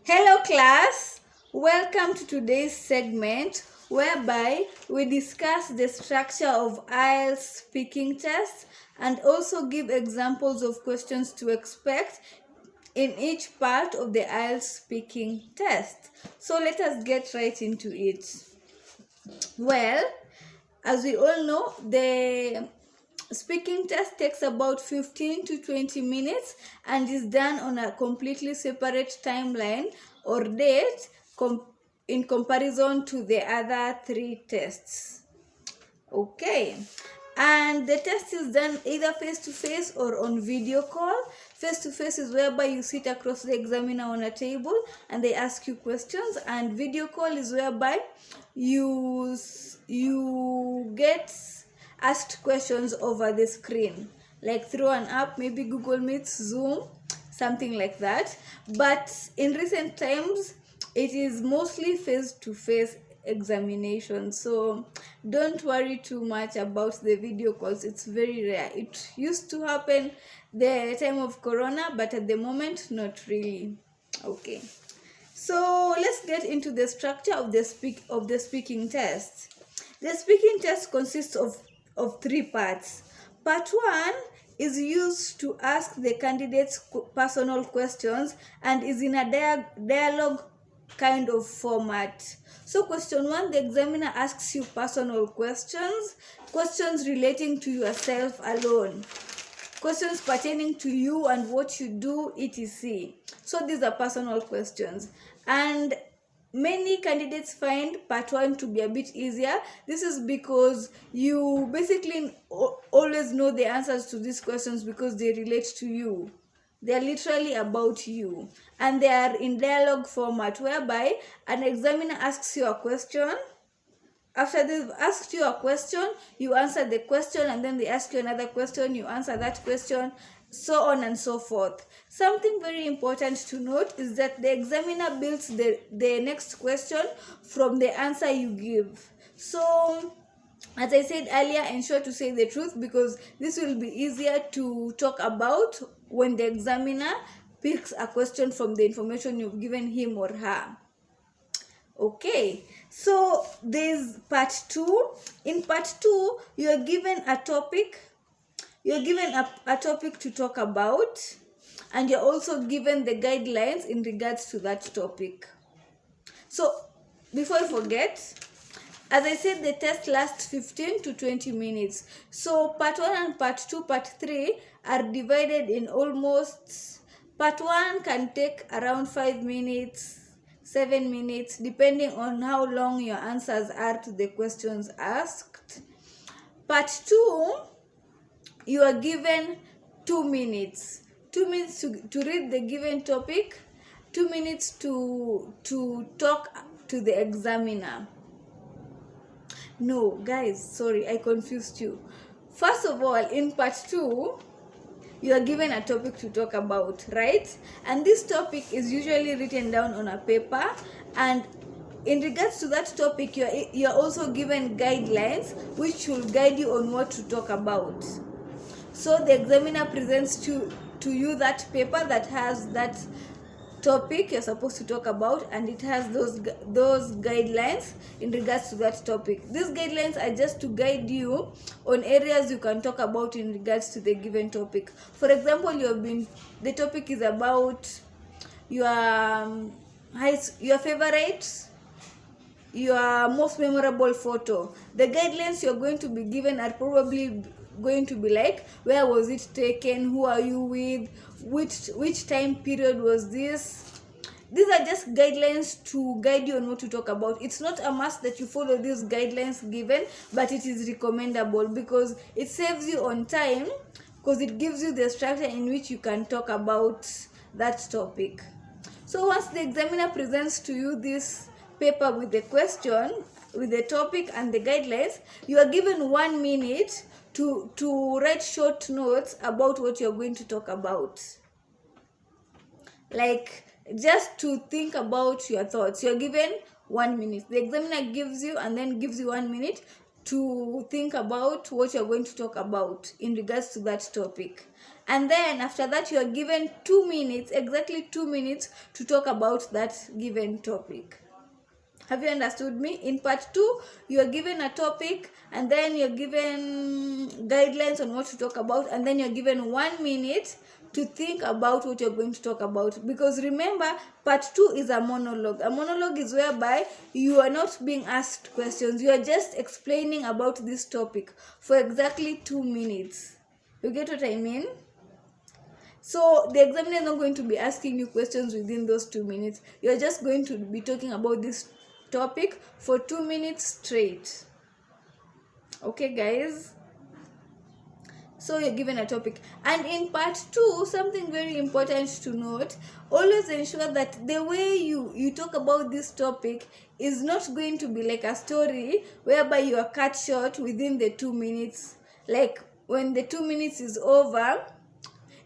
Hello class, welcome to today's segment whereby we discuss the structure of IELTS speaking test and also give examples of questions to expect in each part of the IELTS speaking test. So let us get right into it. Well, as we all know, the speaking test takes about 15 to 20 minutes and is done on a completely separate timeline or date in comparison to the other three tests. Okay, and the test is done either face-to-face or on video call. Face-to-face is whereby you sit across the examiner on a table and they ask you questions, and video call is whereby you get asked questions over the screen, like through an app, maybe Google Meet, Zoom, something like that. But in recent times, it is mostly face-to-face examination, so don't worry too much about the video calls. It's very rare. It used to happen the time of Corona, but at the moment, not really. Okay, so let's get into the structure of the speaking test. The speaking test consists of three parts. Part 1 is used to ask the candidates personal questions and is in a dialogue kind of format. So question 1, the examiner asks you personal questions relating to yourself alone, questions pertaining to you and what you do, etc. So these are personal questions, and many candidates find part 1 to be a bit easier. This is because you basically always know the answers to these questions because they relate to you. They are literally about you, and they are in dialogue format whereby an examiner asks you a question. After they've asked you a question, you answer the question, and then they ask you another question, you answer that question, so on and so forth. Something very important to note is that the examiner builds the next question from the answer you give. So, as I said earlier, ensure to say the truth because this will be easier to talk about when the examiner picks a question from the information you've given him or her. Okay, so there's part 2. In part 2, you are given a topic. You're given a topic to talk about, and you're also given the guidelines in regards to that topic. So, before I forget, as I said, the test lasts 15 to 20 minutes. So, part 1 and part 2, part 3 are divided in almost, part 1 can take around 5 minutes, 7 minutes, depending on how long your answers are to the questions asked. Part 2, you are given 2 minutes. 2 minutes to read the given topic, 2 minutes to talk to the examiner. No, guys, sorry, I confused you. First of all, in part 2, you are given a topic to talk about, right? And this topic is usually written down on a paper, and in regards to that topic, you are also given guidelines which will guide you on what to talk about. So the examiner presents to you that paper that has that topic you're supposed to talk about, and it has those guidelines in regards to that topic. These guidelines are just to guide you on areas you can talk about in regards to the given topic. For example, the topic is about your favorite, your most memorable photo. The guidelines you're going to be given are probably going to be like, where was it taken, who are you with, which time period was this. These are just guidelines to guide you on what to talk about. It's not a must that you follow these guidelines given, but it is recommendable because it saves you on time, because it gives you the structure in which you can talk about that topic. So once the examiner presents to you this paper with the question, with the topic and the guidelines, you are given 1 minute to write short notes about what you're going to talk about. Like, just to think about your thoughts. You're given 1 minute. The examiner gives you 1 minute to think about what you're going to talk about in regards to that topic. and then after that you are given 2 minutes, exactly 2 minutes, to talk about that given topic. Have you understood me? In part 2, you are given a topic, and then you're given guidelines on what to talk about, and then you're given 1 minute to think about what you're going to talk about. Because remember, part 2 is a monologue. A monologue is whereby you are not being asked questions. You are just explaining about this topic for exactly 2 minutes. You get what I mean? So the examiner is not going to be asking you questions within those 2 minutes. You're just going to be talking about this topic for 2 minutes straight. Okay, guys? So you're given a topic. And in part 2, something very important to note, always ensure that the way you talk about this topic is not going to be like a story whereby you are cut short within the 2 minutes. Like when the 2 minutes is over,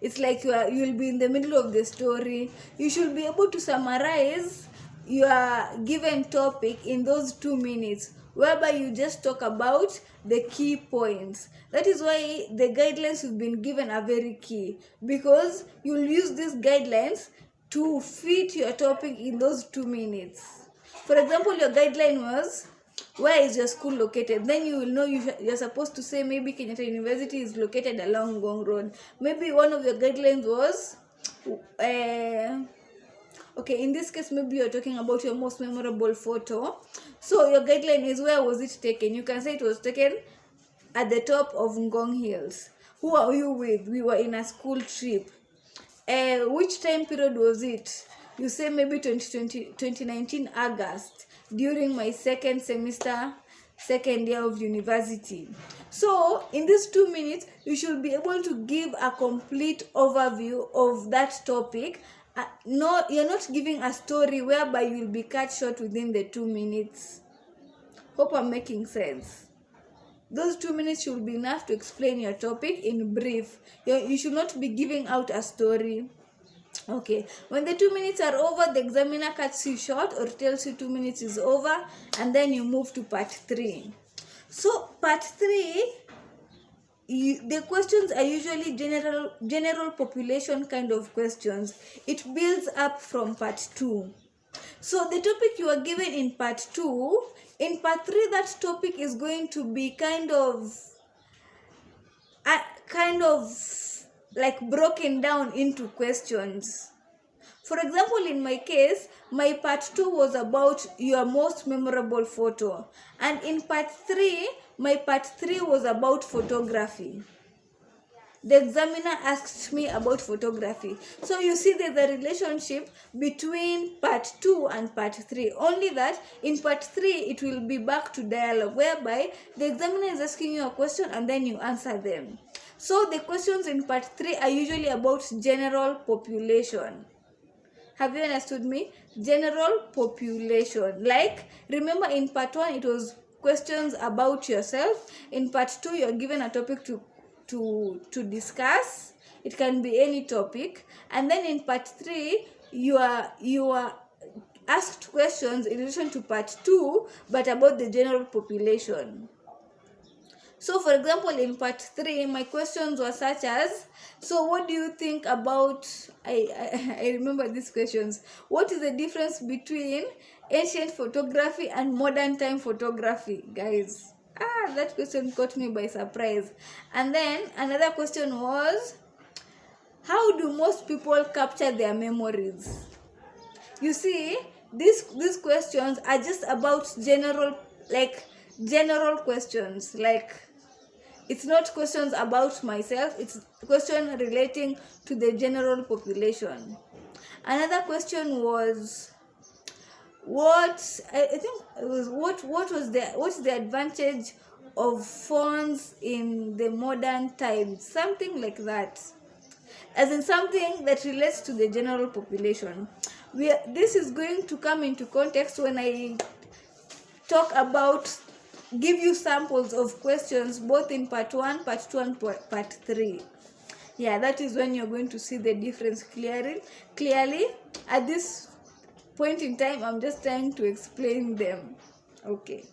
it's like you'll be in the middle of the story. You should be able to summarize your given topic in those 2 minutes, whereby you just talk about the key points. That is why the guidelines you've been given are very key, because you'll use these guidelines to fit your topic in those 2 minutes. For example, your guideline was, where is your school located? Then you will know you're supposed to say maybe Kenyatta University is located along Ngong Road. Maybe one of your guidelines was, okay, in this case, maybe you're talking about your most memorable photo. So your guideline is, where was it taken? You can say it was taken at the top of Ngong Hills. Who are you with? We were in a school trip. Which time period was it? You say maybe 2019 August, during my second semester, second year of university. So in these 2 minutes, you should be able to give a complete overview of that topic. No, you're not giving a story whereby you'll be cut short within the 2 minutes. Hope I'm making sense. Those 2 minutes should be enough to explain your topic in brief. You should not be giving out a story. Okay, when the 2 minutes are over, the examiner cuts you short or tells you 2 minutes is over, and then you move to part 3. So part 3, the questions are usually general population kind of questions. It builds up from part 2. So the topic you are given in part 2, in part 3, that topic is going to be kind of like broken down into questions. For example, in my case, my part 2 was about your most memorable photo. And in part 3, my part 3 was about photography. The examiner asked me about photography. So you see there's a relationship between part 2 and part 3. Only that in part 3, it will be back to dialogue, whereby the examiner is asking you a question and then you answer them. So the questions in part 3 are usually about general population. Have you understood me? General population. Like, remember in part 1, it was questions about yourself. In part 2, you're given a topic to discuss. It can be any topic. And then in part 3, you are asked questions in relation to part 2, but about the general population. So for example, in part 3, my questions were such as, so what do you think about, I remember these questions. What is the difference between ancient photography and modern time photography, guys? That question caught me by surprise. And then another question was, how do most people capture their memories? You see, these questions are just about general questions. Like, it's not questions about myself, it's question relating to the general population. Another question was, what's the advantage of phones in the modern times? Something like that. As in something that relates to the general population. This is going to come into context when I talk about, give you samples of questions both in part 1, part 2, and part 3. Yeah, that is when you're going to see the difference clearly. At this point in time, I'm just trying to explain them. Okay.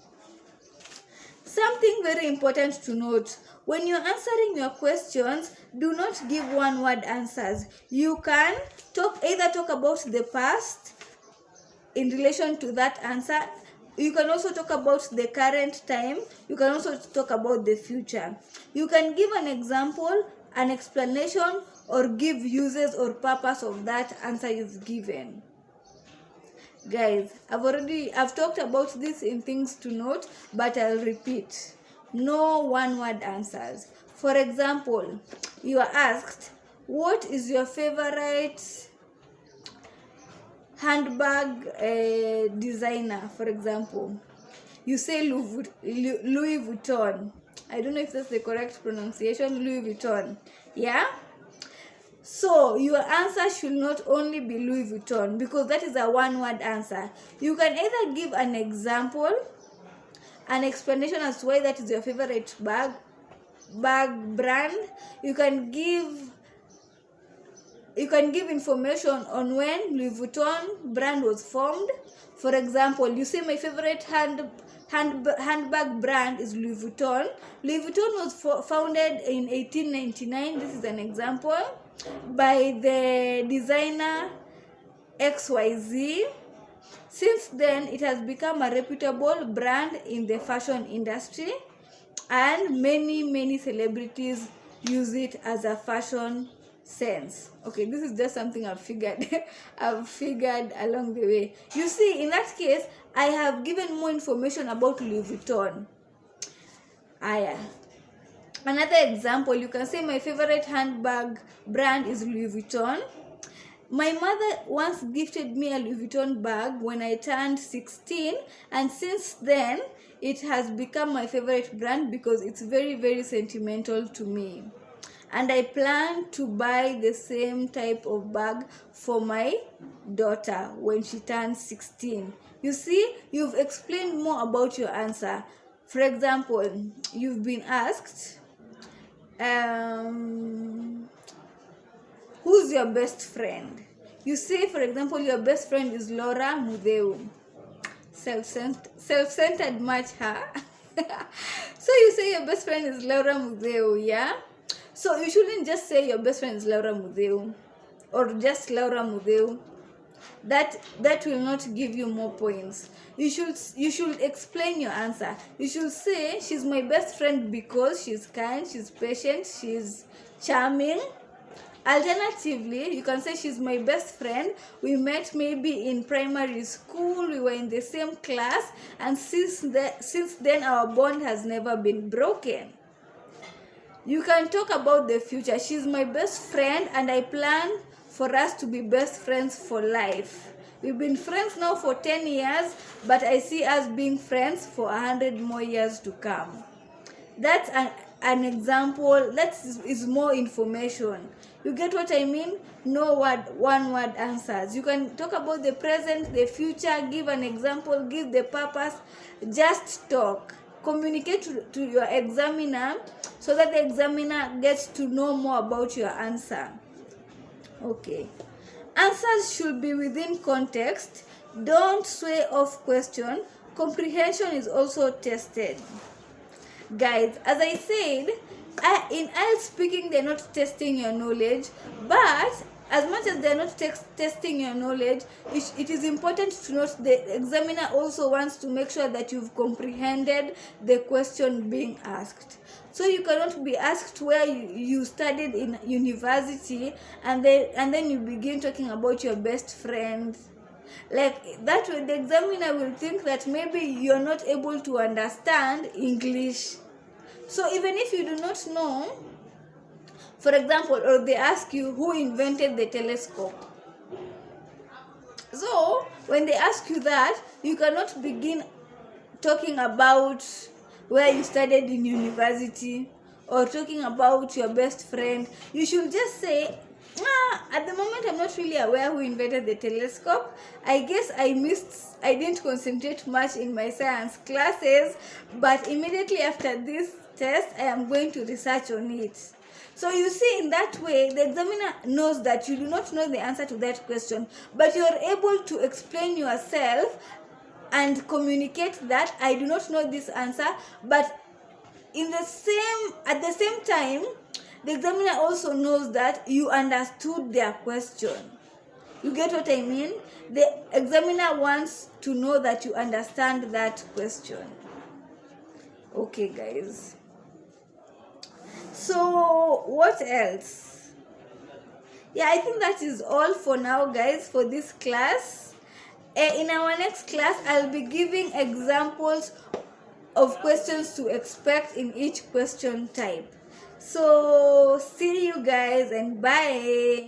Something very important to note, when you're answering your questions, do not give one-word answers. You can either talk about the past in relation to that answer. You can also talk about the current time. You can also talk about the future. You can give an example, an explanation, or give uses or purpose of that answer you've given. Guys, I've talked about this in things to note, but I'll repeat. No one-word answers. For example, you are asked, what is your favorite handbag designer? For example, you say Louis Vuitton. I don't know if that's the correct pronunciation. Louis Vuitton. Yeah? So your answer should not only be Louis Vuitton, because that is a one-word answer. You can either give an example, an explanation as to why that is your favorite bag brand. You can give information on when Louis Vuitton brand was formed. For example, you say my favorite handbag brand is Louis Vuitton. Louis Vuitton was founded in 1899. This is an example, by the designer XYZ. Since then, it has become a reputable brand in the fashion industry, and many celebrities use it as a fashion sense. Okay, this is just something I've figured along the way. You see, in that case, I have given more information about Louis Vuitton. Another example, you can say my favorite handbag brand is Louis Vuitton. My mother once gifted me a Louis Vuitton bag when I turned 16, and since then it has become my favorite brand because it's very sentimental to me. And I plan to buy the same type of bag for my daughter when she turns 16. You see, you've explained more about your answer. For example, you've been asked, who's your best friend? You say, for example, your best friend is Laura Mudeu. Self-centered much, huh? So you say your best friend is Laura Mudeu, yeah? So you shouldn't just say your best friend is Laura Mudeu, or just Laura Mudeu. That will not give you more points. You should explain your answer. You should say she's my best friend because she's kind, she's patient, she's charming. Alternatively, you can say she's my best friend. We met maybe in primary school, we were in the same class, and since then our bond has never been broken. You can talk about the future. She's my best friend and I plan for us to be best friends for life. We've been friends now for 10 years, but I see us being friends for 100 more years to come. That's an example. That is more information. You get what I mean? No one-word answers. You can talk about the present, the future, give an example, give the purpose. Just talk. Communicate to your examiner so that the examiner gets to know more about your answer. Okay. Answers should be within context. Don't sway off question. Comprehension is also tested. Guys, as I said, in IELTS speaking, they're not testing your knowledge, but as much as they're not testing your knowledge, it is important to note the examiner also wants to make sure that you've comprehended the question being asked. So you cannot be asked where you studied in university and then you begin talking about your best friend. Like that way, the examiner will think that maybe you're not able to understand English. So even if you do not know, for example, or they ask you who invented the telescope. So when they ask you that, you cannot begin talking about where you studied in university or talking about your best friend. You should just say, at the moment I'm not really aware who invented the telescope. I guess I didn't concentrate much in my science classes, but immediately after this test I am going to research on it. So you see, in that way the examiner knows that you do not know the answer to that question, but you are able to explain yourself and communicate that I do not know this answer, but at the same time, the examiner also knows that you understood their question. You get what I mean? The examiner wants to know that you understand that question. Okay, guys. So, what else? Yeah, I think that is all for now, guys, for this class. In our next class, I'll be giving examples of questions to expect in each question type. So, see you guys and bye.